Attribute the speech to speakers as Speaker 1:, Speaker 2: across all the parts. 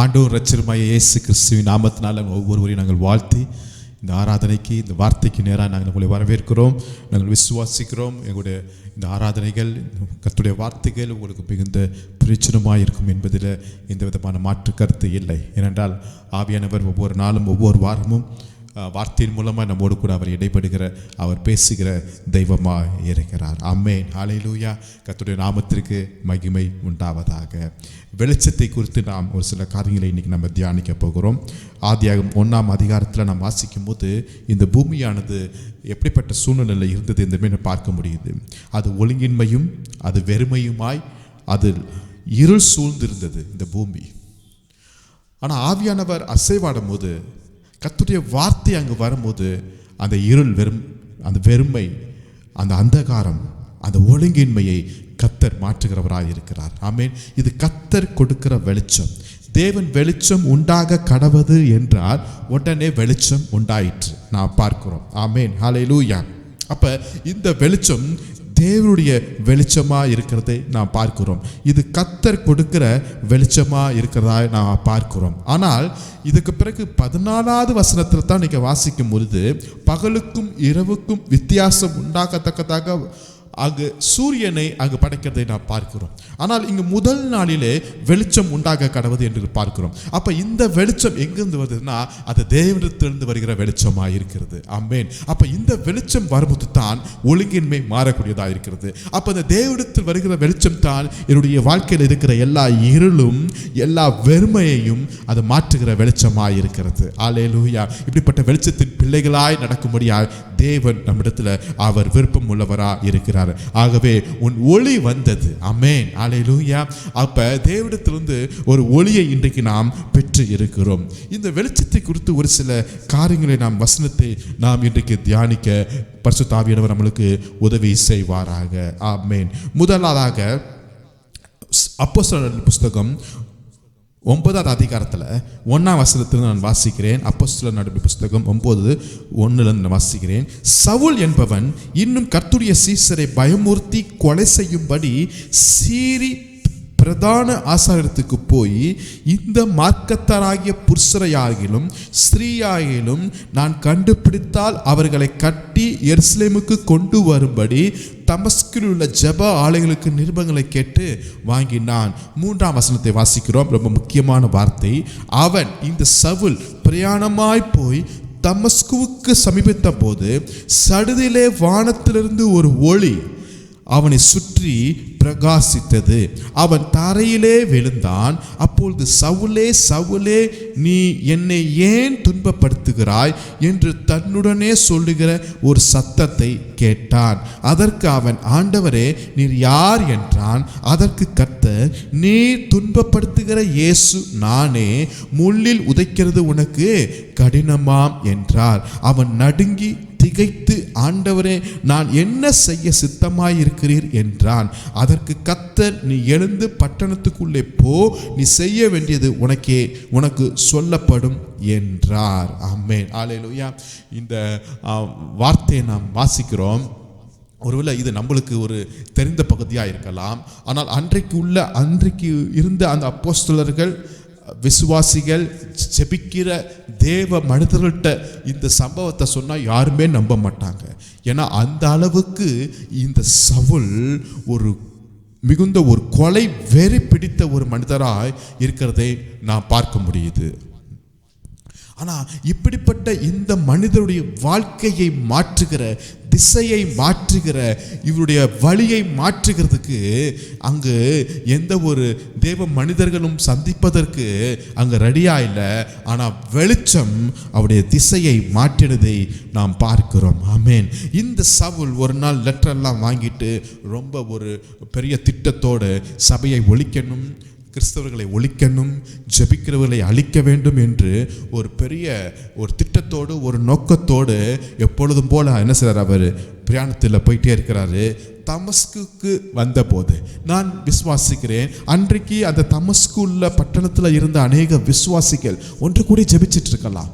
Speaker 1: ஆண்டவர் இரட்சகருமாகிய இயேசு கிறிஸ்துவின் நாமத்தினால் ஒவ்வொருவரையும் நாங்கள் வாழ்த்தி இந்த ஆராதனைக்கு, இந்த வார்த்தைக்கு நேராக நாங்கள் உங்களை வரவேற்கிறோம். நாங்கள் விசுவாசிக்கிறோம் எங்களுடைய இந்த ஆராதனைகள், கர்த்தருடைய வார்த்தைகள் உங்களுக்கு மிகுந்த பிரயோஜனமாக இருக்கும் என்பதில் எந்த விதமான மாற்று கருத்து இல்லை. ஏனென்றால் ஆவியானவர் ஒவ்வொரு நாளும் ஒவ்வொரு வாரமும் வார்த்தையின் மூலமாக நம்மோடு கூட அவர் இடைப்படுகிற, அவர் பேசுகிற தெய்வமாக இருக்கிறார். ஆமென், ஹல்லேலூயா. கர்த்தருடைய நாமத்திற்கு மகிமை உண்டாவதாக. வெளிச்சத்தை குறித்து நாம் ஒரு சில காரியங்களை இன்றைக்கி நம்ம தியானிக்க போகிறோம். ஆதியாகமம் 1ஆம் அதிகாரத்தில் நாம் வாசிக்கும் போது இந்த பூமியானது எப்படிப்பட்ட சூழ்நிலையில் இருந்தது என்று பார்க்க முடியுது. அது ஒழுங்கின்மையும் அது வெறுமையுமாய் அது இருள் சூழ்ந்திருந்தது இந்த பூமி. ஆனால் ஆவியானவர் அசைவாடும் போது, கர்த்தருடைய வார்த்தை அங்கு வரும்போது, அந்த இருள் அந்த வெறுமை, அந்த அந்தகாரம், அந்த ஒழுங்கின்மையை கர்த்தர் மாற்றுகிறவராக இருக்கிறார். ஆமென். இது கர்த்தர் கொடுக்கிற வெளிச்சம். தேவன் வெளிச்சம் உண்டாக கடவது என்றால் உடனே வெளிச்சம் உண்டாயிற்று நாம் பார்க்கிறோம். ஆமென், ஹல்லேலூயா. அப்ப இந்த வெளிச்சம் தேவனுடைய வெளிச்சமாக இருக்கிறதை நாம் பார்க்கிறோம். இது கர்த்தர் கொடுக்கிற வெளிச்சமாக இருக்கிறதா நாம் பார்க்கிறோம். ஆனால் இதுக்கு பிறகு 14வது வசனத்தில் தான் நீங்கள் வாசிக்கும் பொழுது, பகலுக்கும் இரவுக்கும் வித்தியாசம் உண்டாகத்தக்கதாக அங்கு சூரியனை அங்கு படைக்கிறதை நாம் பார்க்கிறோம். ஆனால் இங்கு முதல் நாளிலே வெளிச்சம் உண்டாக கடவுது என்று பார்க்கிறோம். அப்ப இந்த வெளிச்சம் எங்கிருந்து வருதுன்னா, அது தேவனிடத்திலிருந்து வருகிற வெளிச்சமாக இருக்கிறது. ஆமென். அப்ப இந்த வெளிச்சம் வரும்போது தான் ஒழுங்கின்மை மாறக்கூடியதாக இருக்கிறது. அப்ப இந்த தேவனிடத்தில் வருகிற வெளிச்சம் தான் என்னுடைய வாழ்க்கையில் இருக்கிற எல்லா இருளும் எல்லா வெறுமையையும் அது மாற்றுகிற வெளிச்சமாக இருக்கிறது. ஹல்லேலூயா. இப்படிப்பட்ட வெளிச்சத்தின் பிள்ளைகளாய் நடக்கும்படியாய் தேவன் நம்மிடத்தில் அவர் விருப்பம் உள்ளவராக இருக்கிறார். ஆகவே உன் ஒளி வந்தது. ஆமென், ஹல்லேலூயா. அப்ப தேவனிடத்திலிருந்து ஒரு ஒளியை இன்றைக்கு நாம் பெற்று இருக்கிறோம். இந்த வெளிச்சத்தை குறித்து ஒரு சில காரியங்களை நாம் வசனத்தை நாம் இன்றைக்கு தியானிக்க பரிசுத்த ஆவியானவர் நம்மளுக்கு உதவி செய்வாராக. ஆமென். முதலாவதாக அப்போஸ்தலர் புஸ்தகம் 9வது அதிகாரத்தில் 1ஆம் வசனத்தில் நான் வாசிக்கிறேன். அப்போஸ்தலர் நடபடி புஸ்தகம் 9:1 நான் வாசிக்கிறேன். சவுல் என்பவன் இன்னும் கர்த்தருடைய சீசரை பயமுறுத்தி கொலை செய்யும்படி சீறி பிரதான ஆசாரியத்துக்கு போய், இந்த மார்க்கத்தாராகிய புருஷரையாகிலும் ஸ்திரீயாகிலும் நான் கண்டுபிடித்தால் அவர்களை கட்டி எருசலேமுக்கு கொண்டு வரும்படி தமஸ்கில் உள்ள ஜெப ஆலயங்களுக்கு நிருபங்களை கேட்டு வாங்கினான். 3ஆம் வசனத்தை வாசிக்கிறோம். ரொம்ப முக்கியமான வார்த்தை. அவன், இந்த சவுல் பிரயாணமாய் போய் தமஸ்குவுக்கு சமீபித்த போது சடுதிலே வானத்திலிருந்து ஒரு ஒளி அவனை சுற்றி பிரகாசித்தது. அவன் தரையிலே விழுந்தான். அப்பொழுது சவுலே, சவுலே, நீ என்னை ஏன் துன்பப்படுத்துகிறாய் என்று தன்னுடனே சொல்லுகிற ஒரு சத்தத்தை கேட்டான். அதற்கு அவன், ஆண்டவரே, நீர் யார் என்றான். அதற்கு கர்த்தர், நீ துன்பப்படுத்துகிற இயேசு நானே. முள்ளில் உதைக்கிறது உனக்கு கடினமாம் என்றார். அவன் நடுங்கி திகைத்து, ஆண்டவரே, நான் என்ன செய்ய சித்தமாயிருக்கிறீர் என்றான். அதற்கு கர்த்தர், நீ எழுந்து பட்டணத்துக்குள்ளே போ, நீ செய்ய வேண்டியது உனக்கு சொல்லப்படும் என்றார். ஆமென், ஹல்லேலூயா. இந்த வார்த்தையை நாம் வாசிக்கிறோம். ஒருவேளை இது நம்மளுக்கு ஒரு தெரிந்த பகுதியாக இருக்கலாம். ஆனால் அன்றைக்கு இருந்த அந்த அப்போஸ்தலர்கள், விசுவாசிகள், ஜெபிக்கிற தேவ மனிதர்கள்ட்ட இந்த சம்பவத்தை சொன்னால் யாருமே நம்ப மாட்டாங்க. ஏன்னா அந்த அளவுக்கு இந்த சவுல் மிகுந்த ஒரு கொலை வெறி பிடித்த ஒரு மனிதராய் இருக்கிறதை நான் பார்க்க முடியுது. ஆனால் இப்படிப்பட்ட இந்த மனிதருடைய வாழ்க்கையை மாற்றுகிற, திசையை மாற்றுகிற, இவருடைய வழியை மாற்றுகிறதுக்கு அங்கு எந்த ஒரு தேவ மனிதர்களும் சந்திப்பதற்கு அங்கு ரெடியா இல்லை. ஆனால் வெளிச்சம் அவருடைய திசையை மாற்றினதை நாம் பார்க்கிறோம். ஆமென். இந்த சவுல் ஒரு நாள் லெட்டரெல்லாம் வாங்கிட்டு ரொம்ப ஒரு பெரிய திட்டத்தோடு சபையை ஒழிக்கணும், கிறிஸ்தவர்களை ஒழிக்கணும், ஜெபிக்கிறவர்களை அழிக்க வேண்டும் என்று ஒரு பெரிய ஒரு திட்டத்தோடு, ஒரு நோக்கத்தோடு எப்பொழுதும் போல என்ன செய்றார், அவர் பிரயாணத்தில் போயிட்டே இருக்கிறாரு. தமஸ்குக்கு வந்தபோது நான் விசுவாசிக்கிறேன், அன்றைக்கு அந்த தமஸ்குள்ள பட்டணத்தில் இருந்த அநேக விசுவாசிகள் ஒன்று கூடி ஜெபிச்சிட்டு இருக்கலாம்.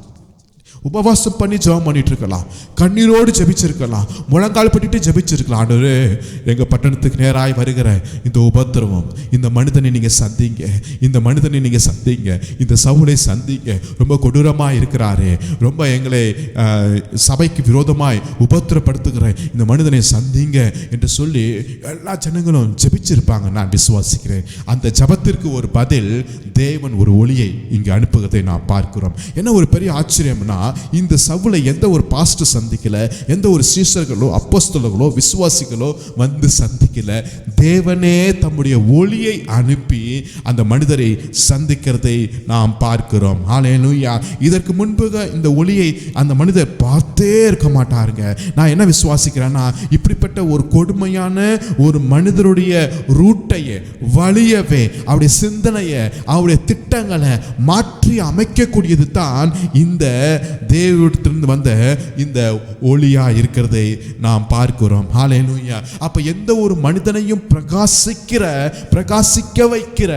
Speaker 1: உபவாசம் பண்ணி ஜெபம் பண்ணிட்டு இருக்கலாம், கண்ணீரோடு ஜெபிச்சிருக்கலாம், முழங்கால் பட்டிட்டு ஜெபிச்சிருக்கலாம். ஆண்டவரே, எங்க பட்டணத்துக்கு நேராய் வருகிற இந்த உபத்திரவம், இந்த மனிதனை நீங்க சந்திங்க, இந்த மனிதனை நீங்க சந்திங்க, இந்த சவுலை சந்திங்க, ரொம்ப கொடூரமாய் இருக்கிறாரே, ரொம்ப எங்களை சபைக்கு விரோதமாய் உபத்திரப்படுத்துகிற இந்த மனிதனை சந்திங்க என்று சொல்லி எல்லா ஜனங்களும் ஜெபிச்சிருப்பாங்க. நான் விசுவாசிக்கிறேன். அந்த ஜெபத்திற்கு ஒரு பதில் தேவன் ஒரு ஒளியை இங்கு அனுப்புவதை நாம் பார்க்கிறோம். என்ன ஒரு பெரிய ஆச்சரியம்னா, இந்த சவுலை எந்த ஒரு பாஸ்டர் சந்திக்கல, எந்த ஒரு சீஷர்களோ அப்போஸ்தலர்களோ விசுவாசிகளோ வந்து சந்திக்கல. தேவனே தம்முடைய ஒளியை அனுப்பி அந்த மனிதரை சந்திக்கிறதை நாம் பார்க்கிறோம். ஹல்லேலூயா. இதற்கு முன்பு இந்த ஒளியை அந்த மனிதர் பார்த்தே இருக்க மாட்டாருங்க. நான் என்ன விசுவாசிக்கிறேன்னா, இப்படிப்பட்ட ஒரு கொடுமையான ஒரு மனிதருடைய ரூட்டையே, வழியவே, அவருடைய சிந்தனையை, அவருடைய திட்டங்களை மாற்றி அமைக்கக்கூடியது தான் இந்த தேவனிடத்திலிருந்து வந்த இந்த ஒளியா இருக்கிறதை நாம் பார்க்கிறோம். ஹல்லேலூயா. அப்ப எந்த ஒரு மனிதனையும் பிரகாசிக்க வைக்கிற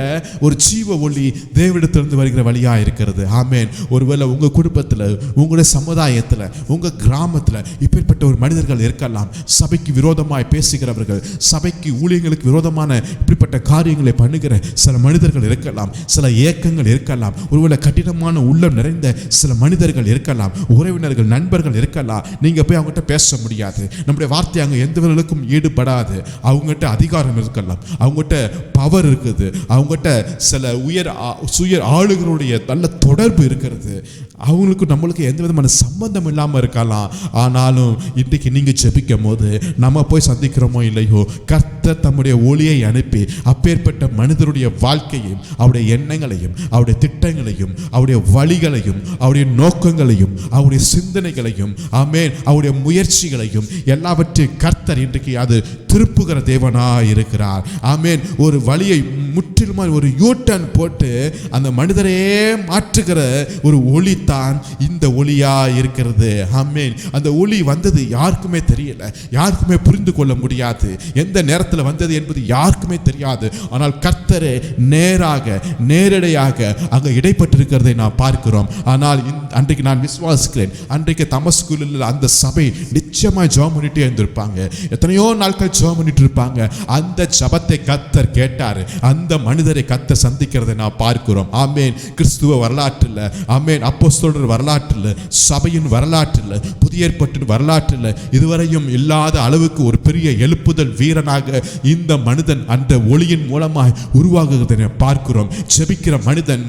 Speaker 1: ஒரு ஜீவ ஒளி தேவனிடத்திலிருந்து வருகிற வழியா இருக்கிறது. ஆமென். ஒருவேளை உங்க குடும்பத்தில், உங்களுடைய சமுதாயத்தில், உங்க கிராமத்தில் இப்படிப்பட்ட ஒரு மனிதர்கள் இருக்கலாம். சபைக்கு விரோதமாய் பேசுகிறவர்கள், சபைக்கு ஊழியங்களுக்கு விரோதமான இப்படிப்பட்ட காரியங்களை பண்ணுகிற சில மனிதர்கள் இருக்கலாம், சில ஏக்கங்கள் இருக்கலாம், ஒருவேளை கடினமான உள்ளம் நிறைந்த சில மனிதர்கள் இருக்கலாம், உறவினர்கள், நண்பர்கள் இருக்கலாம். நீங்க போய் அவங்ககிட்ட பேச முடியாது, நம்முடைய வார்த்தை அங்கே எந்தவர்களுக்கும் ஈடுபடாது. அவங்ககிட்ட அதிகாரம் இருக்கலாம், அவங்ககிட்ட பவர் இருக்குது, அவங்ககிட்ட சில சுய ஆளுகளுடைய நல்ல தொடர்பு இருக்கிறது. அவங்களுக்கு நம்மளுக்கு எந்த விதமான சம்பந்தம் இல்லாமல் இருக்கலாம். ஆனாலும் இன்றைக்கு நீங்க ஜெபிக்கும் போது, நம்ம போய் சந்திக்கிறோமோ இல்லையோ, கர்த்தர் தம்முடைய ஒளியை அனுப்பி அப்பேற்பட்ட மனிதருடைய வாழ்க்கையும், அவருடைய எண்ணங்களையும், அவருடைய திட்டங்களையும், அவருடைய வழிகளையும், அவருடைய நோக்கங்களையும், அவருடைய சிந்தனைகளையும், ஆமென், அவருடைய முயற்சிகளையும் எல்லாவற்றையும் கர்த்தர் இன்றைக்கு அது திருப்புகிற தேவனாய் இருக்கிறார். ஆமென். ஒரு வழியை முற்றிலுமாய் ஒரு யூட்டர்ன் போட்டு அந்த மனிதரையே மாற்றுகிற ஒரு ஒளி தான் இந்த ஒளியா இருக்கிறது. ஆமென். அந்த ஒளி வந்தது யாருக்குமே தெரியல, யாருக்குமே புரிந்து கொள்ள முடியாது, எந்த நேரத்தில் வந்தது என்பது யாருக்குமே தெரியாது. ஆனால் கர்த்தரே நேரடியாக அங்க இடைப்பட்டிருக்கிறதை நான் பார்க்கிறோம். ஆனால் அன்றைக்கு நான் விசுவாசிக்கிறேன், அன்றைக்கு தமஸ்குவில் அந்த சபை நிச்சயமாய் ஜெபம் பண்ணிட்டே இருந்திருப்பாங்க. எத்தனையோ நாட்கள் ஜெபம் பண்ணிட்டு இருப்பாங்க. அந்த ஜெபத்தை கர்த்தர் கேட்டார். அந்த மனிதரை கர்த்தர் சந்திக்கிறதை நான் பார்க்கிறோம். ஆமென். கிறிஸ்துவ வரலாற்றில், ஆமென், அப்போஸ்தலர் வரலாற்றில், சபையின் வரலாற்றில், புதிய ஏற்பாட்டின் வரலாற்றில் இதுவரையும் இல்லாத அளவுக்கு ஒரு பெரிய எழுப்புதல் வீரனாக இந்த மனிதன் அந்த ஒளியின் மூலமாய் உருவாகுகிறதை பார்க்கிறோம். ஜெபிக்கிற மனிதன்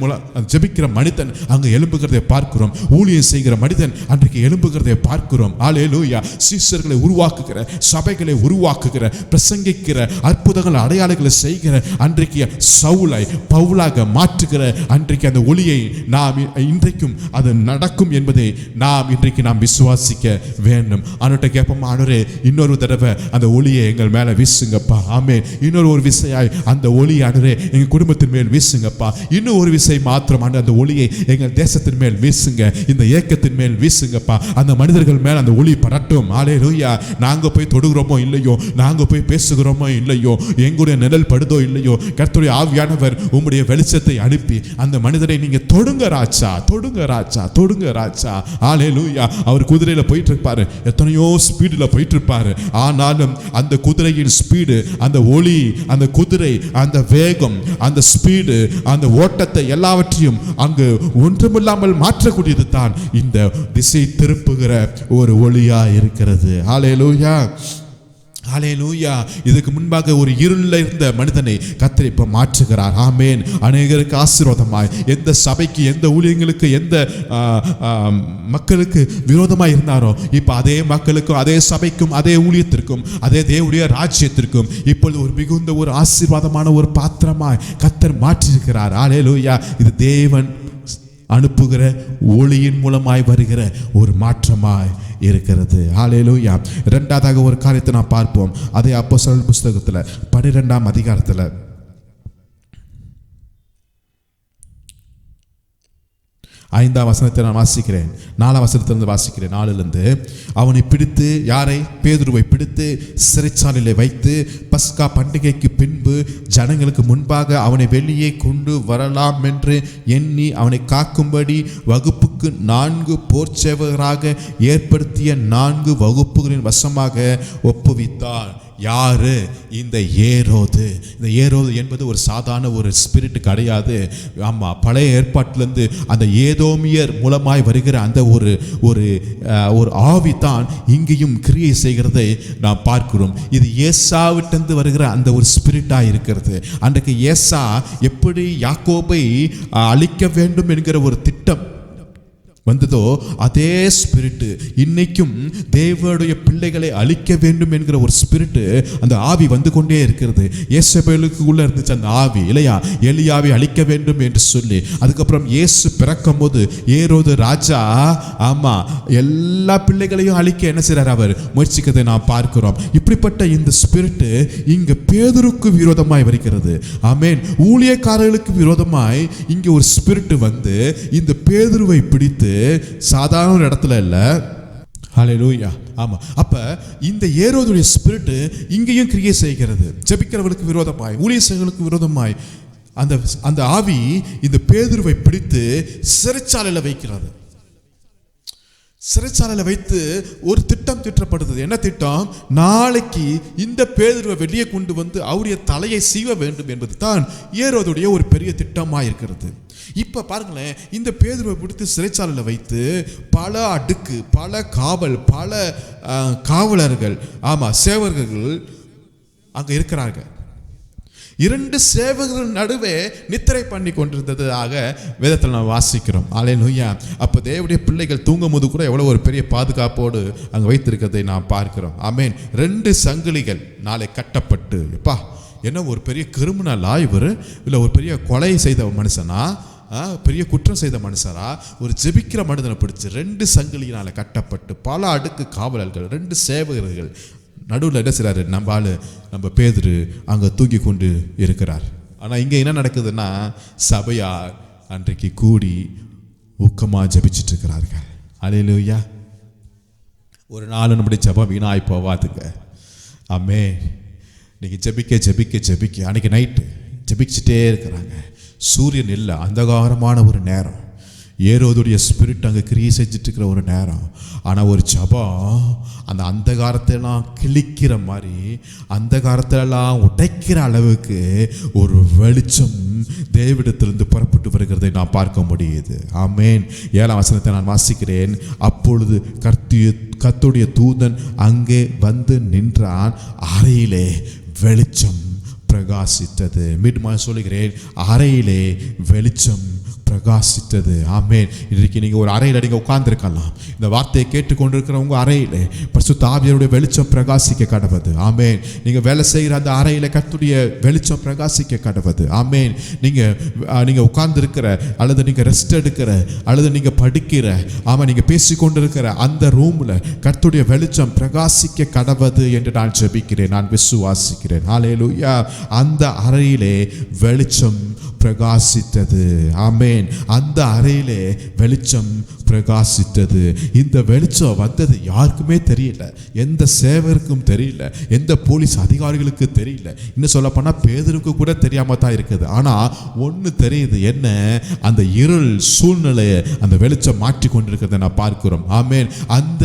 Speaker 1: அங்கு எழும்புகிறதை பார்க்கிறோம். ஊழியம் செய்கிற மனிதன் அன்றைக்கு எழும்புகிறதை பார்க்கிறோம். ஹல்லேலூயா. சீஷர்களை உருவாக்குகிற, சபைகளை உருவாக்குகிற, பிரசங்கிக்கிற, அற்புதங்கள் அடையாளங்களை செய்கிற அன்றைக்கு சவுலை பவுலாக மாற்றுகிற அன்றைக்கு அந்த ஒளியை நாம் இன்றைக்கும் அது நடக்கும் என்பதை நாம் இன்றைக்கு நாம் விசுவாசிக்க வேண்டும். அவன்கிட்ட கேட்போம், ஆண்டவரே, இன்னொரு தடவை அந்த ஒளியை எங்கள் மேல வீசுங்கப்பா. ஆமென். இன்னொரு ஒரு விசையாய் அந்த ஒளி ஆண்டவரே எங்க குடும்பத்தின் மேல் வீசுங்கப்பா. இன்னும் ஒரு விசை மாத்திரம் அந்த ஒளியை எங்கள் தேசத்தின் மேல் வீசுங்க, இந்த ஏக்கத்தின் மேல் வீசுங்கப்பா. அந்த மனிதர்கள் மேல் அந்த ஒளி படட்டும். ஹல்லேலூயா. நாங்க போய் தொடுகிறோமோ இல்லையோ, நாங்க போய் பேசுகிறோமோ இல்லையோ, எங்களுடைய நிழல் படுதோ இல்லையோ, கர்த்தருடைய ஆவியானவர் உம்முடைய வெளிச்சத்தை அனுப்பி அந்த மனிதரை நீங்க தொடுங்க ராஜா, தொடுங்க ராஜா, தொடுங்க ராஜா. ஹல்லேலூயா. அவர் குதிரையில போயிட்டு இருப்பாரு, எத்தனையோ ஸ்பீடுல போயிட்டு இருப்பாரு. ஆனாலும் அந்த குதிரையின் ஸ்பீடு, அந்த ஒளி, அந்த குதிரை, அந்த வேகம், அந்த ஸ்பீடு, அந்த ஓட்டத்தை எல்லாவற்றையும் அங்கு ஒன்றுமில்லாமல் மாற்றக்கூடியது தான் இந்த திசை திருப்புகிற ஒரு ஒளியா இருக்கிறது. ஹல்லேலூயா. ஹல்லேலூயா. இதுக்கு முன்பாக ஒரு இருளில் இருந்த மனிதனை கர்த்தர் இப்ப மாற்றுகிறார். ஆமென். அநேகருக்கு ஆசீர்வாதமாய், எந்த சபைக்கு, எந்த ஊழியங்களுக்கு, எந்த மக்களுக்கு விரோதமாய் இருந்தாரோ, இப்ப அதே மக்களுக்கும், அதே சபைக்கும், அதே ஊழியத்திற்கும், அதே தேவனுடைய ராஜ்யத்திற்கும் இப்பொழுது ஒரு மிகுந்த ஒரு ஆசீர்வாதமான ஒரு பாத்திரமாய் கர்த்தர் மாற்றியிருக்கிறார். ஹல்லேலூயா. இது தேவன் அனுப்புகிற ஒளியின் மூலமாய் வருகிற ஒரு மாற்றமாய் இருக்கிறது. ஹல்லேலூயா. இரண்டாவதாக ஒரு காரியத்தை நாம் பார்ப்போம். அதே அப்போஸ்தலர் புத்தகத்தில் 12ஆம் அதிகாரத்தில் 5ஆம் வசனத்தை நான் வாசிக்கிறேன், 4ஆம் வசனத்திலிருந்து வாசிக்கிறேன். 4லிருந்து அவனை பிடித்து, யாரை? பேதுருவை பிடித்து சிறைச்சாலையிலே வைத்து பஸ்கா பண்டிகைக்கு பின்பு ஜனங்களுக்கு முன்பாக அவனை வெளியே கொண்டு வரலாம் என்று எண்ணி அவனை காக்கும்படி வகுப்புக்கு 4 போர்ச்சேவகராக ஏற்படுத்திய 4 வகுப்புகளின் வசமாக ஒப்புவித்தார். யாரு? இந்த ஏரோது. இந்த ஏரோது என்பது ஒரு சாதாரண ஒரு ஸ்பிரிட் கிடையாது. ஆமாம், பழைய ஏற்பாட்டிலிருந்து அந்த ஏதோமியர் மூலமாய் வருகிற அந்த ஒரு ஆவி தான் இங்கேயும் கிரியை செய்கிறதை நாம் பார்க்கிறோம். இது ஏசாவிட்டிருந்து வருகிற அந்த ஒரு ஸ்பிரிட்டாக இருக்கிறது. அன்றைக்கு ஏசா எப்படி யாக்கோபை அழிக்க வேண்டும் என்கிற ஒரு திட்டம் வந்ததோ அதே ஸ்பிரிட்டு இன்னைக்கும் தேவனுடைய பிள்ளைகளை அழிக்க வேண்டும் என்கிற ஒரு ஸ்பிரிட்டு, அந்த ஆவி வந்து கொண்டே இருக்கிறது. ஏசபேலுக்கு உள்ள இருந்துச்சு அந்த ஆவி, இல்லையா? எலியாவை அழிக்க வேண்டும் என்று சொல்லி. அதுக்கப்புறம் இயேசு பிறக்கும் போது ஏரோது ராஜா, ஆமா, எல்லா பிள்ளைகளையும் அழிக்க என்ன செய்றார்? அவர் முயற்சிக்கிறதை நாம் பார்க்கிறோம். இப்படிப்பட்ட இந்த ஸ்பிரிட்டு இங்க பேதுருக்கு விரோதமாய் வருகிறது. ஆமென். ஊழியக்காரர்களுக்கு விரோதமாய் இங்க ஒரு ஸ்பிரிட்டு வந்து இந்த பேதுருவை பிடித்து சாதாரண ஒரு இடத்துல இல்ல. ஹல்லேலூயா. ஆமா, அப்ப இந்த ஏரோதுடைய ஸ்பிரிட் இங்கேயும் கிரியை செய்கிறது. ஜெபிக்கிறவர்களுக்கு விரோதமாய், ஊழியர்களுக்கு விரோதமாய் அந்த ஆவி இந்த பேதுருவை பிடித்து சிறைச்சாலையில வைக்கிறது. சிறைச்சாலையில் வைத்து ஒரு திட்டம் திட்டப்படுது. என்ன திட்டம்? நாளைக்கு இந்த பேதுருவை வெளியே கொண்டு வந்து அவருடைய தலையை சீவ வேண்டும் என்பது தான் ஏரோதுடைய ஒரு பெரிய திட்டமாக இருக்கிறது. இப்ப பாருங்களேன், இந்த பேதுருவை பிடித்து சிறைச்சாலையில் வைத்து பல அடுக்கு, பல காவல், பல காவலர்கள், ஆமா, சேவகர்கள் அங்க இருக்கிறார்கள். 2 சேவகர்கள் நடுவே நித்திரை பண்ணி கொண்டிருந்ததாக வேதத்தில் நாம் வாசிக்கிறோம். அல்லேலூயா. அப்போ தேவனுடைய பிள்ளைகள் தூங்கும் போது கூட எவ்வளோ ஒரு பெரிய பாதுகாப்போடு அங்கே வைத்திருக்கிறதை நாம் பார்க்கிறோம். ஆமென். 2 சங்கிலிகள் நாளை கட்டப்பட்டு, எப்பா என்ன ஒரு பெரிய கிரிமினலா இவர், இல்லை ஒரு பெரிய கொலை செய்த மனுஷனா, பெரிய குற்றம் செய்த மனுஷரா, ஒரு ஜெபிக்கிற மனிதனை பிடிச்சு 2 சங்கிலியினால் கட்டப்பட்டு பல அடுக்கு காவலர்கள், 2 சேவகர்கள் நடுவில் என்ன செய்றாரு? நம்ம பேதுரு அங்கே தூங்கி கொண்டு இருக்கிறார். ஆனால் இங்கே என்ன நடக்குதுன்னா, சபையார் அன்றைக்கு கூடி ஊக்கமாக ஜெபிச்சுட்டு இருக்கிறார்கள். அல்லேலூயா. ஒரு நாள் நம்முடைய ஜெபம் வீணாய் போவாதுங்க. ஆமே. இன்னைக்கு ஜெபிக்க அன்றைக்கி நைட்டு ஜெபிச்சுட்டே இருக்கிறாங்க. சூரியன் இல்லை, அந்தகாரமான ஒரு நேரம். ஏரோதுடைய ஸ்பிரிட் அங்கே கிரியை செஞ்சுட்டு இருக்கிற ஒரு நேரம். ஆனால் ஒரு ஜெபம் அந்த அந்தகாரத்தெல்லாம் கிழிக்கிற மாதிரி, அந்தகாரத்தெல்லாம் உடைக்கிற அளவுக்கு ஒரு வெளிச்சம் தேவனிடத்திலிருந்து புறப்பட்டு வருகிறதை நான் பார்க்க முடியுது. ஆமென். 7ஆம் வசனத்தை நான் வாசிக்கிறேன். அப்பொழுது கர்த்தருடைய தூதன் அங்கே வந்து நின்றான். அறையிலே வெளிச்சம் பிரகாசித்தது. மீண்டும் சொல்லுகிறேன், அறையிலே வெளிச்சம் பிரகாசித்தது. ஆமென். இன்றைக்கு நீங்கள் ஒரு அறையில் நீங்கள் உட்கார்ந்துருக்கலாம். இந்த வார்த்தையை கேட்டுக்கொண்டிருக்கிறவங்க அறையில் பரிசுத்த ஆவியாருடைய வெளிச்சம் பிரகாசிக்க கடவுது. ஆமென். நீங்கள் வேலை செய்கிற அந்த அறையில் கர்த்தருடைய வெளிச்சம் பிரகாசிக்க கடவுது. ஆமென். நீங்கள் உட்கார்ந்துருக்கிற, அல்லது நீங்கள் ரெஸ்ட் எடுக்கிற, அல்லது நீங்கள் படிக்கிற, ஆமாம், நீங்கள் பேசிக்கொண்டிருக்கிற அந்த ரூமில் கர்த்தருடைய வெளிச்சம் பிரகாசிக்க கடவுது என்று நான் ஜெபிக்கிறேன், நான் விசுவாசிக்கிறேன். ஹல்லேலூயா. அந்த அறையிலே வெளிச்சம் பிரகாசித்தது. ஆமென். அந்த அறையிலே வெளிச்சம் பிரகாசித்தது. இந்த வெளிச்சம் வந்தது யாருக்குமே தெரியல, எந்த சேவருக்கும் தெரியல, எந்த போலீஸ் அதிகாரிகளுக்கு தெரியல. இன்னும் சொல்ல போனா பேதுருக்கு கூட தெரியாம தான் இருக்குது. ஆனா ஒன்று தெரியுது, என்ன? அந்த இருள் சூழ்நிலையை அந்த வெளிச்சம் மாற்றி கொண்டிருக்கிறத நான் பார்க்கிறோம். ஆமென். அந்த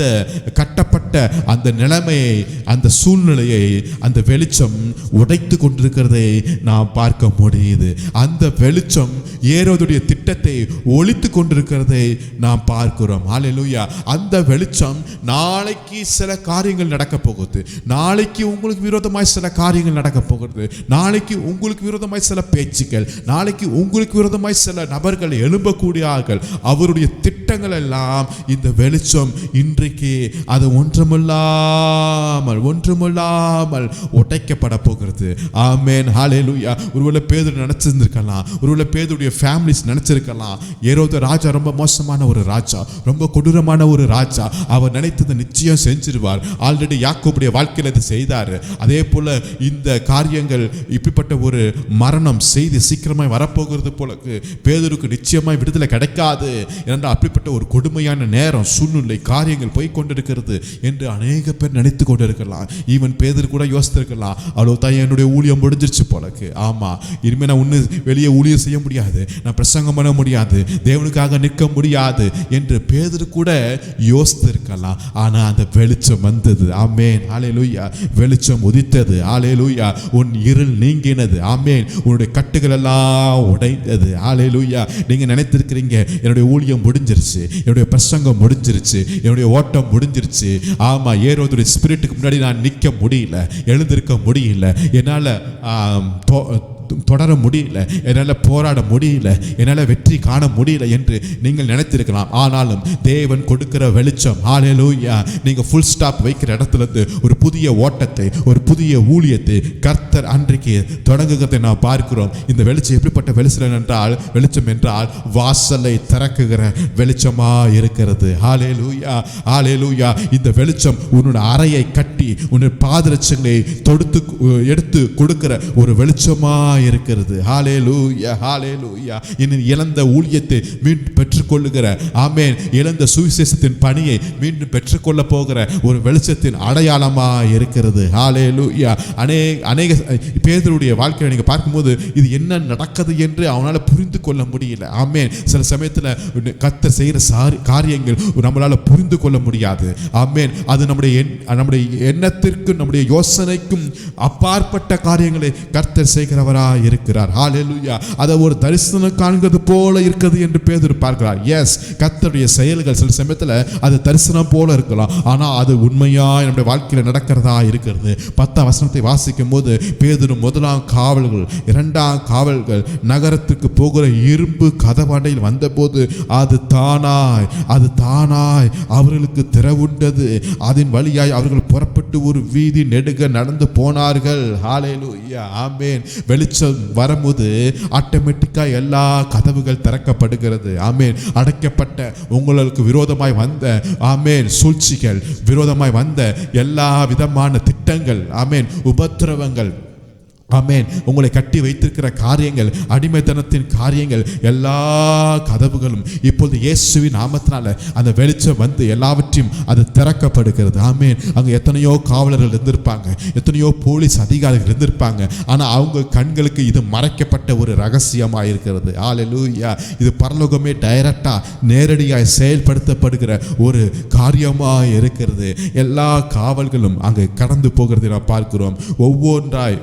Speaker 1: கட்டப்பட்ட அந்த நிலைமையை, அந்த சூழ்நிலையை அந்த வெளிச்சம் உடைத்து கொண்டிருக்கிறதை நாம் பார்க்க முடியுது. அந்த வெளிச்சம் ஏரோதுடைய திட்டத்தை ஒழித்து கொண்டிருக்கிறதை நாம் பார்க்கிறோம். ஹல்லேலூயா. அந்த வெளிச்சம் நாளைக்கு சில காரியங்கள் நடக்க போகுது. நாளைக்கு உங்களுக்கு விரோதமாய் சில காரியங்கள் நடக்க போகிறது. நாளைக்கு உங்களுக்கு விரோதமாய் சில பேச்சுக்கள், நாளைக்கு உங்களுக்கு விரோதமாய் சில நபர்கள் எழும்பக்கூடியார்கள். அவருடைய திட்டங்கள் எல்லாம் இந்த வெளிச்சம் இன்றைக்கு அது ஒன்றுமில்லாமல் உடைக்கப்பட போகிறது. ஆமென். ஹல்லேலூயா. ஒருவேளை பேதுரு நினைச்சிருந்திருக்கலாம், ஒருவேளை பேதுருடைய ஃபேமிலிஸ் நினைச்சிருக்கலாம், ஏரோது ராஜா ரொம்ப மோசமான ஒரு ராஜா, ராஜா, ரொம்ப கொடூரமான ஒரு ராஜா. அவர் நினைத்ததை நிச்சயம் செஞ்சிருவார். ஆல்ரெடி யாக்கோபுடைய வாழ்க்கையில் அதை செய்தார். அதே போல இந்த காரியங்கள், இப்படிப்பட்ட ஒரு மரணம் செய்தி சீக்கிரமாய் வரப்போகிறது போல பேதுருக்கு நிச்சயமாய் விடுதலை கிடைக்காது என்றால் அப்படிப்பட்ட ஒரு கொடுமையான நேரம், சூழ்நிலை, காரியங்கள் போய் கொண்டிருக்கிறது என்று அநேக பேர் நினைத்து கொண்டிருக்கலாம். ஈவன் பேதுரு கூட யோசித்திருக்கலாம், அவ்வளோ தான் என்னுடைய ஊழியம் முடிஞ்சிருச்சு போலக்கு. ஆமா, இனிமேல் நான் ஒன்று வெளியே ஊழியம் செய்ய முடியாது, நான் பிரசங்கம் பண்ண முடியாது, தேவனுக்காக நிற்க முடியாது என்று பேதுரு கூட யோசித்திருக்கலாம். ஆனா அந்த வெளிச்சம் வந்தது. ஆமென், ஹல்லேலூயா. வெளிச்சம் உதித்தது. ஹல்லேலூயா. உன் இருள் நீங்கினது. ஆமென். உன்னுடைய கட்டுகள் எல்லாம் உடைந்தது. ஹல்லேலூயா. நீங்க நினைத்திருக்கிறீங்க, என்னுடைய ஊழியம் முடிஞ்சிருச்சு, என்னுடைய பிரசங்கம் முடிஞ்சிருச்சு, என்னுடைய ஓட்டம் முடிஞ்சிருச்சு. ஆமா, ஏரோதுடைய ஸ்பிரிட்டுக்கு முன்னாடி நான் நிற்க முடியல, எழுந்திருக்க முடியல, என்னால் தொடர முடியல, என்னால் போராட முடியல, என்னால் வெற்றி காண முடியல என்று நீங்கள் நினைத்திருக்கலாம். ஆனாலும் தேவன் கொடுக்கிற வெளிச்சம், ஹல்லேலூயா, நீங்க ஃபுல் ஸ்டாப் வைக்கிற இடத்துல இருந்து ஒரு புதிய ஓட்டத்தை, ஒரு புதிய ஊழியத்தை கர்த்தர் அன்றைக்கு தொடங்குகிறதை நாம் பார்க்கிறோம். இந்த வெளிச்சம் எப்படிப்பட்ட வெளிச்சம் என்றால் வாசலை திறக்குகிற வெளிச்சமா இருக்கிறது. ஹல்லேலூயா, ஹல்லேலூயா. இந்த வெளிச்சம் உன்னுடைய அறையை கட்டி உன்னுடைய பாதரட்சங்களை எடுத்து கொடுக்கிற ஒரு வெளிச்சமா இருக்கிறது. ஹல்லேலூயா, ஹல்லேலூயா. இன்னும் இழந்த ஊழியத்தை மீண்டும் பெற்றுக்கொள்ளுகிற, ஆமென், இழந்த சுவிசேஷத்தின் பணியை மீண்டும் பெற்றுக்கொள்ள போகிற ஒரு வெளிச்சத்தின் அடையாளமா இருக்கிறது. ஹல்லேலூயா. அநேக பேதுருடைய வாழ்க்கையை நீங்க பார்க்கும்போது இது என்ன நடக்குது என்று அவனால புரிந்து கொள்ள முடியல. ஆமென். சில சமயத்தில் கர்த்தர் செய்கிற காரியங்கள் நம்மளால புரிந்து கொள்ள முடியாது. ஆமென். அது நம்முடைய எண்ணத்திற்கும் நம்முடைய யோசனைக்கும் அப்பாற்பட்ட காரியங்களை கர்த்தர் செய்கிறவரா இருக்கிறார். ஹல்லேலூயா. அதை ஒரு தரிசனம் காண்கிறது போல இருக்கிறது என்று பேதுரு பார்க்கிறார். எஸ், கர்த்தருடைய செயல்கள் சில சமயத்தில் அது தரிசனம் போல இருக்கலாம், ஆனால் அது உண்மையாய் நம்முடைய வாழ்க்கையில் நடக்கிறதா இருக்கிறது. 10ஆம் வசனத்தை வாசிக்கும் போது பேதுரு 1ஆம் காவல்கள் 2ஆம் காவல்கள் நகரத்துக்கு போகிற இரும்பு கதவாண்டையில் வந்தபோது அது தானாய் அவர்களுக்கு திறவுண்டது. அதன் வழியாய் அவர்கள் புறப்பட்டு ஒரு வீதி நெடுக நடந்து போனார்கள். ஹல்லேலூயா, ஆமென். வெளிச்சம் வரும்போது ஆட்டோமேட்டிக்கா எல்லா கதவுகள் திறக்கப்படுகிறது. ஆமென். அடைக்கப்பட்ட உங்களுக்கு விரோதமாய் வந்த, ஆமென், சூழ்ச்சிகள், விரோதமாய் வந்த எல்லா விதமான திட்டங்கள், ஆமென், உபத்திரவங்கள், ஆமென், உங்களை கட்டி வைத்திருக்கிற காரியங்கள், அடிமைத்தனத்தின் காரியங்கள், எல்லா கதவுகளும் இப்பொழுது இயேசுவின் நாமத்தினால அந்த வெளிச்சம் வந்து எல்லாவற்றையும் அது திறக்கப்படுகிறது. ஆமென். அங்கே எத்தனையோ காவலர்கள் இருந்திருப்பாங்க, எத்தனையோ போலீஸ் அதிகாரிகள் இருந்திருப்பாங்க, ஆனால் அவங்க கண்களுக்கு இது மறைக்கப்பட்ட ஒரு ரகசியமாக இருக்கிறது. ஹல்லேலூயா. இது பரலோகமே டைரக்டா நேரடியாய் செயல்படுத்தப்படுகிற ஒரு காரியமாக இருக்கிறது. எல்லா காவல்களும் அங்கே கடந்து போகிறதை நாம் பார்க்கிறோம். ஒவ்வொன்றாய்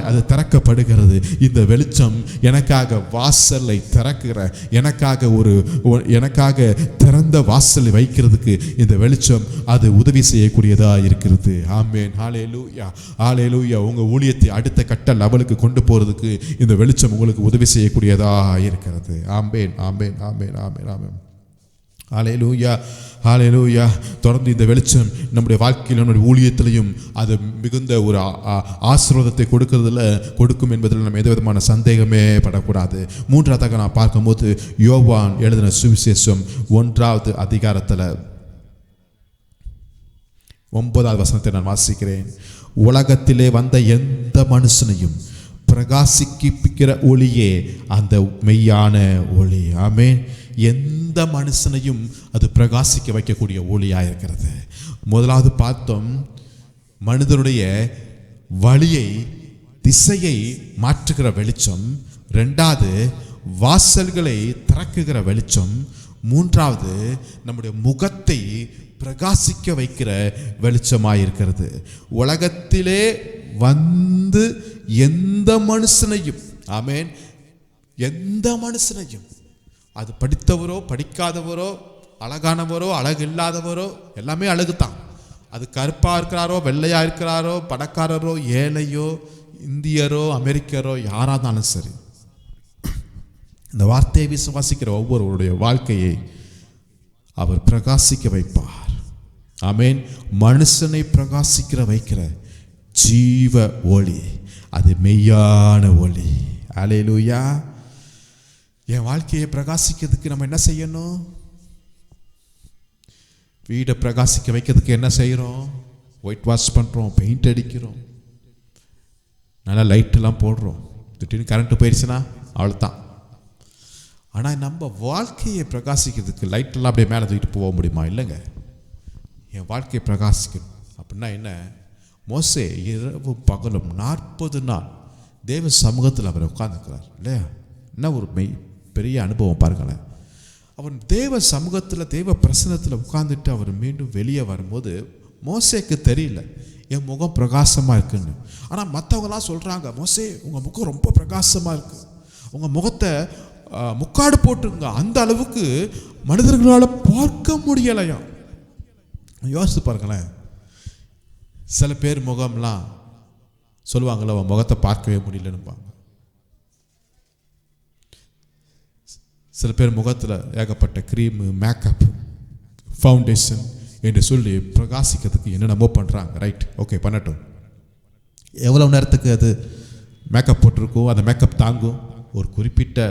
Speaker 1: அது திறக்கப்படுகிறது. இந்த வெளிச்சம் எனக்காக வாசலை திறக்கிற, எனக்காக திறந்த வாசலை வைக்கிறதுக்கு இந்த வெளிச்சம் அது உதவி செய்யக்கூடியதா இருக்கிறது. ஆமென், ஹல்லேலூயா, ஹல்லேலூயா. உங்க ஊழியத்தை அடுத்த கட்ட லெவலுக்கு கொண்டு போறதுக்கு இந்த வெளிச்சம் உங்களுக்கு உதவி செய்யக்கூடியதா இருக்கிறது. ஆமென், ஆமென், ஆமென், ஆமென், ஆமென். ஹல்லேலூயா, ஹல்லேலூயா. தொடர்ந்து இந்த வெளிச்சம் நம்முடைய வாழ்க்கையில், நம்முடைய ஊழியத்திலையும் அது மிகுந்த ஒரு ஆசீர்வாதத்தை கொடுக்கும் என்பதில் நம்ம எந்த விதமான சந்தேகமே படக்கூடாது. 3ஆவதாக நான் பார்க்கும்போது யோவான் எழுதின சுவிசேஷம் 1ஆவது அதிகாரத்தில் 9ஆவது வசனத்தை நான் வாசிக்கிறேன். உலகத்திலே வந்த எந்த மனுஷனையும் பிரகாசிக்கிற ஒளியே அந்த மெய்யான ஒளி. ஆமென். எந்த மனுஷனையும் அது பிரகாசிக்க வைக்கக்கூடிய ஒளியாக இருக்கிறது. முதலாவது பார்த்தோம், மனிதனுடைய வழியை, திசையை மாற்றுகிற வெளிச்சம். 2வது வாசல்களை திறக்குகிற வெளிச்சம். 3வது நம்முடைய முகத்தை பிரகாசிக்க வைக்கிற வெளிச்சமாயிருக்கிறது. உலகத்திலே வந்து எந்த மனுஷனையும், ஆமென், எந்த மனுஷனையும், அது படித்தவரோ படிக்காதவரோ, அழகானவரோ அழகு இல்லாதவரோ, எல்லாமே அழகுதான். அது கருப்பா இருக்கிறாரோ வெள்ளையா இருக்கிறாரோ, பணக்காரரோ ஏழையோ, இந்தியரோ அமெரிக்கரோ, யாரா இருந்தாலும் சரி, இந்த வார்த்தையை விசுவாசிக்கிற ஒவ்வொருவருடைய வாழ்க்கையை அவர் பிரகாசிக்க வைப்பார். ஆமென். மனுஷனை பிரகாசிக்கிற வைக்கிற ஜீவ ஒளி, அது மெய்யான ஒளி. ஹல்லேலூயா. என் வாழ்க்கையை பிரகாசிக்கிறதுக்கு நம்ம என்ன செய்யணும்? வீடை பிரகாசிக்க வைக்கிறதுக்கு என்ன செய்கிறோம்? ஒயிட் வாஷ் பண்ணுறோம், பெயிண்ட் அடிக்கிறோம், நல்லா லைட்டெல்லாம் போடுறோம். திடீர்னு கரண்ட்டு போயிடுச்சுன்னா அவ்வளோதான். ஆனால் நம்ம வாழ்க்கையை பிரகாசிக்கிறதுக்கு லைட்டெல்லாம் அப்படியே மேலே தூக்கிட்டு போக முடியுமா? இல்லைங்க. என் வாழ்க்கையை பிரகாசிக்கணும் அப்படின்னா என்ன? மோசே இரவு பகலும் 40 நாள் தேவ சமூகத்தில் அவர் உட்கார்ந்துக்கிறார் இல்லையா? என்ன ஒரு பெரிய அனுபவம் பாருங்களேன். அவன் தேவ சமூகத்தில் தேவ பிரசன்னத்தில் உட்கார்ந்துட்டு அவர் மீண்டும் வெளியே வரும்போது மோசேக்கு தெரியல என் முகம் பிரகாசமாக இருக்குன்னு. ஆனால் மற்றவங்களாம் சொல்கிறாங்க, மோசே உங்கள் முகம் ரொம்ப பிரகாசமாக இருக்குது, உங்கள் முகத்தை முக்காடு போட்டுருங்க, அந்த அளவுக்கு மனிதர்களால் பார்க்க முடியலையா. யோசித்து பாருங்களேன். சில பேர் முகம்லாம் சொல்லுவாங்களே அவன் முகத்தை பார்க்கவே முடியலன்னுப்பாங்க. சில பேர் முகத்தில் ஏகப்பட்ட க்ரீமு, மேக்கப், ஃபவுண்டேஷன் என்று சொல்லி பிரகாசிக்கிறதுக்கு என்னென்னமோ பண்ணுறாங்க. ரைட், ஓகே, பண்ணட்டும். எவ்வளோ நேரத்துக்கு அது மேக்கப் போட்டிருக்கோம், அந்த மேக்கப் தாங்கும்? ஒரு குறிப்பிட்ட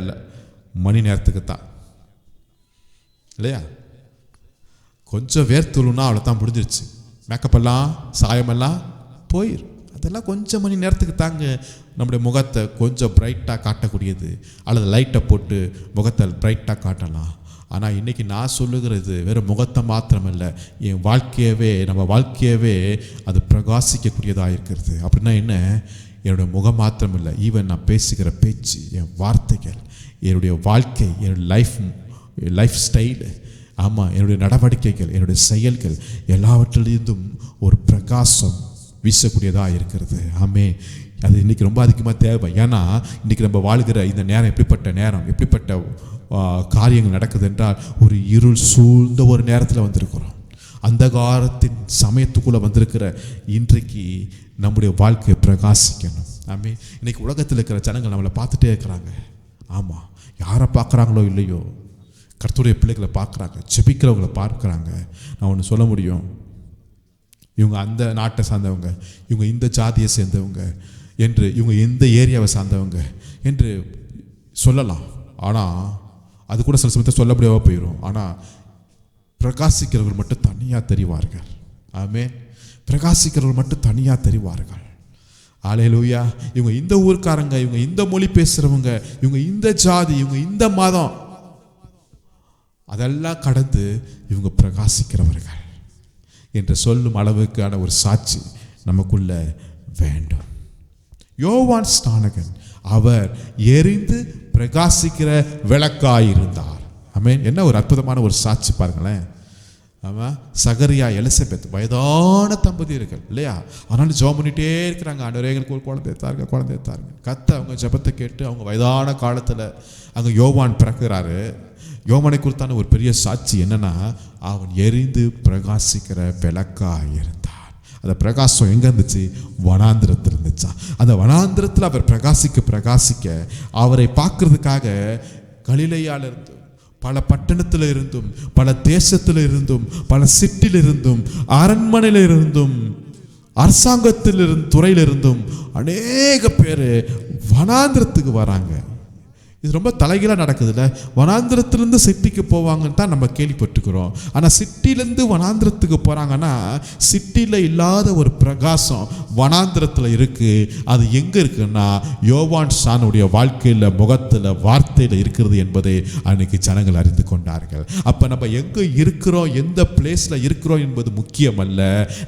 Speaker 1: மணி நேரத்துக்கு தான் இல்லையா? கொஞ்சம் வேர்த்துலுன்னா அவ்வளோ தான் முடிஞ்சிருச்சு. மேக்கப்பெல்லாம் சாயமெல்லாம் போயிடும். அதெல்லாம் கொஞ்சம் மணி நேரத்துக்கு தாங்க நம்முடைய முகத்தை கொஞ்சம் பிரைட்டாக காட்டக்கூடியது, அல்லது லைட்டை போட்டு முகத்தை பிரைட்டாக காட்டலாம். ஆனால் இன்றைக்கி நான் சொல்லுகிறது வெறும் முகத்தை மாத்திரமல்ல, என் வாழ்க்கையவே, நம்ம வாழ்க்கையவே அது பிரகாசிக்கக்கூடியதாக இருக்கிறது. அப்படின்னா என்ன? என்னுடைய முகம் மாத்திரம் இல்லை, ஈவன் நான் பேசுகிற பேச்சு, என் வார்த்தைகள், என்னுடைய வாழ்க்கை, என்னுடைய லைஃப் ஸ்டைலு, ஆமாம், என்னுடைய நடவடிக்கைகள், என்னுடைய செயல்கள் எல்லாவற்றிலிருந்தும் ஒரு பிரகாசம் வீசக்கூடியதாக இருக்கிறது. ஆமே, அது இன்றைக்கி ரொம்ப அதிகமாக தேவை. ஏன்னா இன்றைக்கி நம்ம வாழ்கிற இந்த நேரம் எப்படிப்பட்ட நேரம், எப்படிப்பட்ட காரியங்கள் நடக்குது என்றால் ஒரு இருள் சூழ்ந்த ஒரு நேரத்தில் வந்திருக்கிறோம். அந்தகாரத்தின் சமயத்துக்குள்ளே வந்திருக்கிற இன்றைக்கு நம்முடைய வாழ்க்கையை பிரகாசிக்கணும். ஆமே, இன்றைக்கி உலகத்தில் இருக்கிற ஜனங்கள் நம்மளை பார்த்துட்டே இருக்கிறாங்க. ஆமாம், யாரை பார்க்குறாங்களோ இல்லையோ கர்த்தருடைய பிள்ளைகளை பார்க்குறாங்க, ஜெபிக்கிறவங்களை பார்க்குறாங்க. நான் ஒன்று சொல்ல முடியும், இவங்க அந்த நாட்டை சார்ந்தவங்க, இவங்க இந்த ஜாதியை சேர்ந்தவங்க என்று, இவங்க இந்த ஏரியாவை சார்ந்தவங்க என்று சொல்லலாம். ஆனால் அது கூட சில சமயத்தை சொல்ல முடியாமல் போயிடும். ஆனால் பிரகாசிக்கிறவர்கள் மட்டும் தனியாக தெரிவார்கள். ஆமே, பிரகாசிக்கிறவர்கள் மட்டும் தனியாக தெரிவார்கள். அல்லேலூயா. இவங்க இந்த ஊர்க்காரங்க, இவங்க இந்த மொழி பேசுகிறவங்க, இவங்க இந்த ஜாதி, இவங்க இந்த மதம், அதெல்லாம் கடந்து இவங்க பிரகாசிக்கிறவர்கள் என்று சொல்லும் அளவுக்கான ஒரு சாட்சி நமக்குள்ள வேண்டும். யோவான் ஸ்நானகன் அவர் எரிந்து பிரகாசிக்கிற விளக்காயிருந்தார். ஆமென். என்ன ஒரு அற்புதமான ஒரு சாட்சி பாருங்களேன். ஆமாம், சகரியா, எலிசபெத் வயதான தம்பதியர்கள் இல்லையா? ஆனாலும் ஜெபம் பண்ணிகிட்டே இருக்கிறாங்க, ஆண்டவரே எங்களுக்கு ஒரு குழந்தை தாருங்க, குழந்தை தாருங்க. கத்த அவங்க ஜெபத்தை கேட்டு அவங்க வயதான காலத்தில் அங்கே யோவான் பிறக்கிறாரு. யோவானை குறித்தான ஒரு பெரிய சாட்சி என்னன்னா, அவன் எரிந்து பிரகாசிக்கிற விளக்காக இருந்தான். அந்த பிரகாசம் எங்கே இருந்துச்சு? வனாந்திரத்தில் இருந்துச்சா. அந்த வனாந்திரத்தில் அவர் பிரகாசிக்க பிரகாசிக்க அவரை பார்க்கறதுக்காக கலிலேயால இருந்தும், பல பட்டணத்தில் இருந்தும், பல தேசத்தில் இருந்தும், பல சிட்டியில் இருந்தும், அரண்மனையில் இருந்தும், அரசாங்கத்தில் துறையிலிருந்தும் அநேக பேர் வனாந்திரத்துக்கு வராங்க. இது ரொம்ப தலைகீழாக நடக்குதுல்ல. வனாந்திரத்திலேருந்து சிட்டிக்கு போவாங்கன்னு தான் நம்ம கேள்விப்பட்டுக்கிறோம். ஆனால் சிட்டிலேருந்து வனாந்திரத்துக்கு போகிறாங்கன்னா சிட்டியில் இல்லாத ஒரு பிரகாசம் வனாந்திரத்தில் இருக்குது. அது எங்கே இருக்குன்னா யோவான் ஸ்நானனுடைய வாழ்க்கையில், முகத்தில், வார்த்தையில் இருக்கிறது என்பதை அன்னைக்கு ஜனங்கள் அறிந்து கொண்டார்கள். அப்போ நம்ம எங்கே இருக்கிறோம், எந்த பிளேஸில் இருக்கிறோம் என்பது முக்கியம் அல்ல,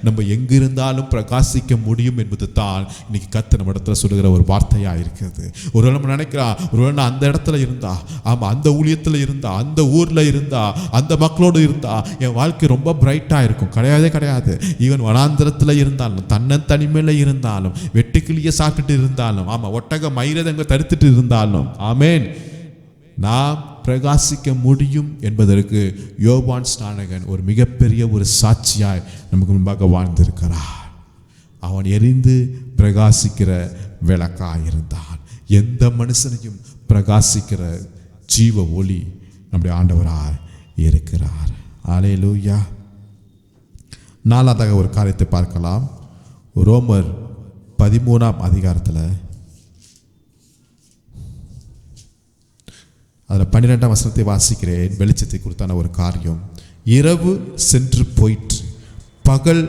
Speaker 1: நம்ம எங்கே இருந்தாலும் பிரகாசிக்க முடியும் என்பது தான் இன்னைக்கு கர்த்தர் நம்ம இடத்துல சொல்லுகிற ஒரு வார்த்தையாக இருக்கிறது. ஒருவேளை நம்ம நினைக்கிறோம், ஒருவேளை நான் அந்த இடத்துல இருந்தா, ஆமா, அந்த ஊழியத்தில் இருந்தா, அந்த ஊர்ல இருந்தா, அந்த மக்களோடு இருந்தா என் வாழ்க்கை ரொம்ப பிரைட்டா இருக்கும். கிடையவே கிடையாது. ஈவன் வனாந்திரத்தில் இருந்தாலும், தன்னந்தனிமையில இருந்தாலும், வெட்டுக்கிளிய சாப்பிட்டுட்டு இருந்தாலும், ஆமா, ஒட்டக மயிரதங்க தடுத்துட்டு இருந்தாலும், ஆமேன், நாம் பிரகாசிக்க முடியும் என்பதற்கு யோவான் ஸ்நானகன் ஒரு மிகப்பெரிய ஒரு சாட்சியாய் நமக்கு முன்பாக வாழ்ந்திருக்கிறார். அவன் எரிந்து பிரகாசிக்கிற விளக்காய் இருந்தான். எந்த மனுஷனையும் பிரகாசிக்கிற ஜீவ ஒளி நம்முடைய ஆண்டவராய் இருக்கிறார். அல்லேலூயா. நாலாவதாக ஒரு காரியத்தை பார்க்கலாம். ரோமர் 13ஆம் அதிகாரத்தில் அதில் 12ஆம் வசனத்தை வாசிக்கிறேன். வெளிச்சத்தை குறித்தான ஒரு காரியம். இரவு சென்று போயிற்று, பகல்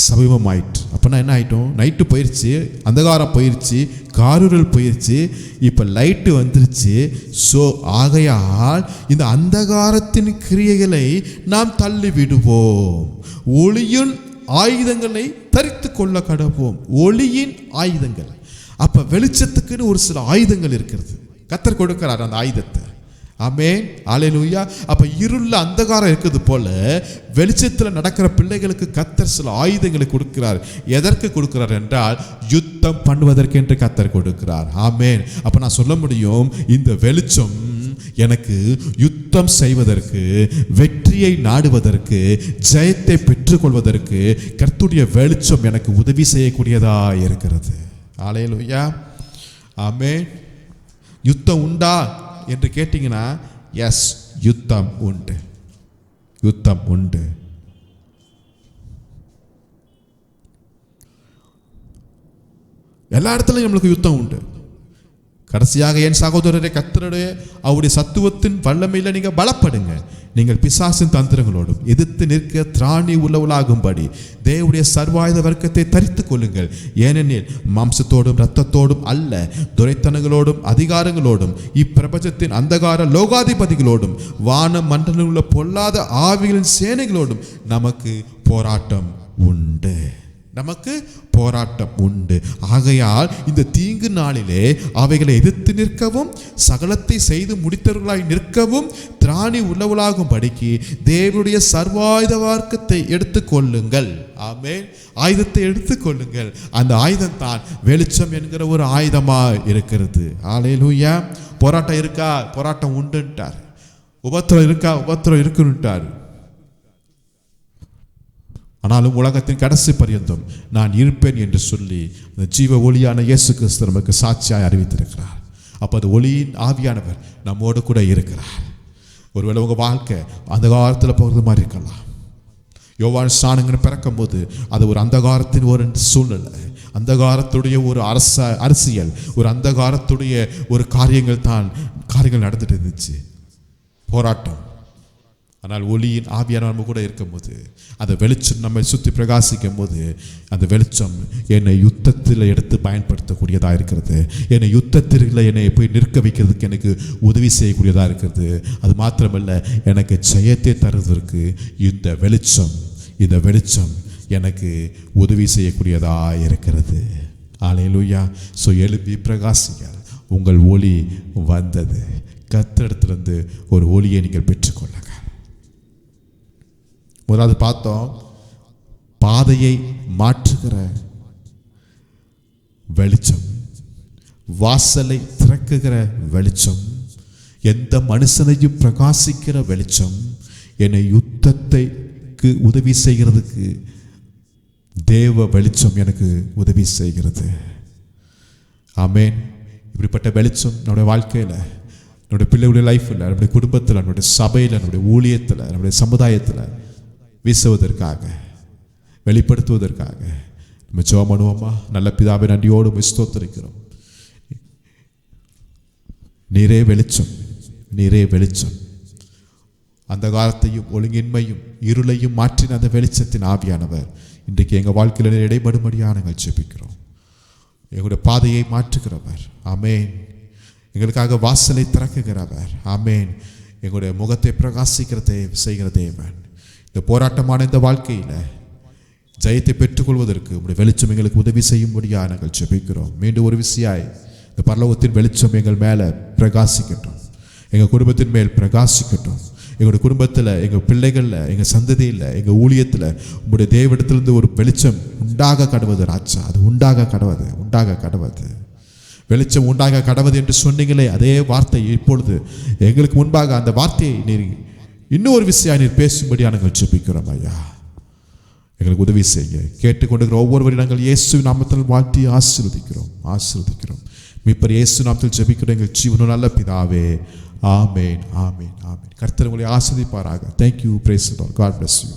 Speaker 1: சமீபமாயிற்று. அப்படின்னா என்ன ஆயிட்டோம்? நைட்டு போயிடுச்சு, அந்தகாரம் போயிடுச்சு, காரிருள் போயிடுச்சு, இப்போ லைட்டு வந்துருச்சு. ஸோ ஆகையால் இந்த அந்தகாரத்தின் கிரியைகளை நாம் தள்ளி விடுவோம், ஒளியின் ஆயுதங்களை தரித்து கொள்ள கடவோம். ஒளியின் ஆயுதங்கள். அப்ப வெளிச்சத்துக்குன்னு ஒரு சில ஆயுதங்கள் இருக்கிறது. கர்த்தர் கொடுக்கிறார் அந்த ஆயுதத்தை. ஆமென், அல்லேலூயா. அப்ப இருள அந்தகாரம் இருக்குது போல வெளிச்சத்தில் நடக்கிற பிள்ளைகளுக்கு கர்த்தர் சில ஆயுதங்களை கொடுக்கிறார். எதற்கு கொடுக்கிறார் என்றால் யுத்தம் பண்ணுவதற்கு என்று கர்த்தர் கொடுக்கிறார். ஆமென். அப்ப நான் சொல்ல முடியும், இந்த வெளிச்சம் எனக்கு யுத்தம் செய்வதற்கு, வெற்றியை நாடுவதற்கு, ஜெயத்தை பெற்றுக்கொள்வதற்கு கர்த்தருடைய வெளிச்சம் எனக்கு உதவி செய்யக்கூடியதா இருக்கிறது. அல்லேலூயா. ஆமென். யுத்தம் உண்டா என்று கேட்டீங்கன்னா, எஸ், யுத்தம் உண்டு, யுத்தம் உண்டு. எல்லா இடத்துலையும் நம்மளுக்கு யுத்தம் உண்டு. கடைசியாக என் சகோதரரை கர்த்தருடைய அவருடைய சத்துவத்தின் வல்லமையில் நீங்கள் பலப்படுங்க. நீங்கள் பிசாசின் தந்திரங்களோடும் எதிர்த்து நிற்க திராணி உள்ளவளாகும்படி தேவனுடைய சர்வாயுத வர்க்கத்தை தரித்து கொள்ளுங்கள். ஏனெனில் மாம்சத்தோடும் இரத்தத்தோடும் அல்ல, துரைத்தனங்களோடும் அதிகாரங்களோடும் இப்பிரபஞ்சத்தின் அந்தகார லோகாதிபதிகளோடும் வான மண்டலம் உள்ள பொல்லாத ஆவிகளின் சேனைகளோடும் நமக்கு போராட்டம் உண்டு. நமக்கு போராட்டம் உண்டு. ஆகையால் இந்த தீங்கு நாளிலே அவைகளை எதிர்த்து நிற்கவும், சகலத்தை செய்து முடித்தவர்களாய் நிற்கவும் திராணி உள்ளவளாகும் படிக்கு தேவனுடைய சர்வாயுத வார்க்கத்தை எடுத்துக்கொள்ளுங்கள். ஆமென். ஆயுதத்தை எடுத்துக்கொள்ளுங்கள். அந்த ஆயுதம் தான் வெளிச்சம் என்கிற ஒரு ஆயுதமா இருக்கிறது. அல்லேலூயா. போராட்டம் இருக்கா? போராட்டம் உண்டுன்ட்டார். உபத்திரம் இருக்கா? உபத்திரம் இருக்குன்னுட்டார். ஆனாலும் உலகத்தின் கடைசி பரியந்தம் நான் இருப்பேன் என்று சொல்லி அந்த ஜீவ ஒளியான இயேசு கிறிஸ்து நமக்கு சாட்சியாய் அறிவித்திருக்கிறார். அப்போ அது ஒளியின் ஆவியானவர் நம்மோடு கூட இருக்கிறார். ஒருவேளை உங்கள் வாழ்க்கை அந்த காலத்தில் போகிறது மாதிரி இருக்கலாம். யோவான் ஸ்நானங்கன்னு பிறக்கும் போது அது ஒரு அந்தகாரத்தின் ஒரு சூழ்நிலை, அந்தகாரத்துடைய ஒரு அரசியல், ஒரு அந்தகாரத்துடைய ஒரு காரியங்கள் நடந்துட்டு இருந்துச்சு, போராட்டம். ஆனால் ஒளியின் ஆவியான நம்ம கூட இருக்கும்போது, அந்த வெளிச்சம் நம்மை சுற்றி பிரகாசிக்கும் போது, அந்த வெளிச்சம் என்னை யுத்தத்தில் எடுத்து பயன்படுத்தக்கூடியதாக இருக்கிறது. என்னை யுத்தத்தில் என்னை போய் நிற்க வைக்கிறதுக்கு எனக்கு உதவி செய்யக்கூடியதாக இருக்கிறது. அது மாத்திரமல்ல, எனக்கு ஜெயத்தை தருவதற்கு இந்த வெளிச்சம் எனக்கு உதவி செய்யக்கூடியதாக இருக்கிறது. அல்லேலூயா. ஸோ எழுப்பி பிரகாசிங்கள், உங்கள் ஒளி வந்தது. கர்த்தரிடத்திலிருந்து ஒரு ஒளியை நீங்கள் பெற்றுக்கொள்ளுங்கள். முதலாவது பார்த்தோம், பாதையை மாற்றுகிற வெளிச்சம், வாசலை திறக்குகிற வெளிச்சம், எந்த மனுஷனையும் பிரகாசிக்கிற வெளிச்சம், என்னை யுத்தத்தைக்கு உதவி செய்கிறதுக்கு தேவ வெளிச்சம் எனக்கு உதவி செய்கிறது. ஆமென். இப்படிப்பட்ட வெளிச்சம் நம்முடைய வாழ்க்கையில், நம்முடைய பிள்ளைகளுடைய லைஃப்பில், நம்முடைய குடும்பத்தில், நம்முடைய சபையில், நம்முடைய ஊழியத்தில், நம்முடைய சமுதாயத்தில் வீசுவதற்காக, வெளிப்படுத்துவதற்காக நம்ம ஜெபம் பண்ணுவோமா? நல்ல பிதாவே, நன்றியோடு ஸ்தோத்திரிக்கிறோம். நீரே வெளிச்சம், நீரே வெளிச்சம். அந்த காலத்தையும் ஒழுங்கின்மையும் இருளையும் மாற்றின அந்த வெளிச்சத்தின் ஆவியானவர் இன்றைக்கு எங்கள் வாழ்க்கையில் இடைபடும்படியாக நாங்கள் ஜெபிக்கிறோம். எங்களுடைய பாதையை மாற்றுகிறவர். ஆமென். எங்களுக்காக வாசலை திறக்குகிறவர். ஆமென். எங்களுடைய முகத்தை பிரகாசிக்கிறதை செய்கிற தேவன். இந்த போராட்டமான இந்த வாழ்க்கையில் ஜெயத்தை பெற்றுக்கொள்வதற்கு உங்களுடைய வெளிச்சம் எங்களுக்கு உதவி செய்யும்படியாக நாங்கள் ஜெபிக்கிறோம். மீண்டும் ஒரு விசியாய் இந்த பரலோகத்தின் வெளிச்சம் எங்கள் மேலே பிரகாசிக்கட்டும், எங்கள் குடும்பத்தின் மேல் பிரகாசிக்கட்டும். எங்களுடைய குடும்பத்தில், எங்கள் பிள்ளைகளில், எங்கள் சந்ததியில், எங்கள் ஊழியத்தில் உங்களுடைய தேவனிடத்திலிருந்து ஒரு வெளிச்சம் உண்டாக கடவுது ராஜா. அது உண்டாக கடவுது வெளிச்சம் உண்டாக கடவுது என்று சொன்னீங்களே, அதே வார்த்தை இப்பொழுது எங்களுக்கு முன்பாக அந்த வார்த்தையை நீர் இன்னொரு விஷயம் நீர் பேசும்படியாக நாங்கள் ஜெபிக்கிறோம் ஐயா. எங்களுக்கு உதவி செய்ய கேட்டுக்கொண்டிருக்கிற ஒவ்வொருவரையும் நாங்கள் இயேசு நாமத்தில் வாழ்த்தி ஆசீர்வதிக்கிறோம். மீட்பர் இயேசு நாமத்தில் ஜெபிக்கிறோம் எங்கள் ஜீவனுள்ள நல்ல பிதாவே. ஆமென், ஆமென், ஆமென். கர்த்தர் உங்களை ஆசீர்வதிப்பாராக. Thank you, praise the Lord. God bless you.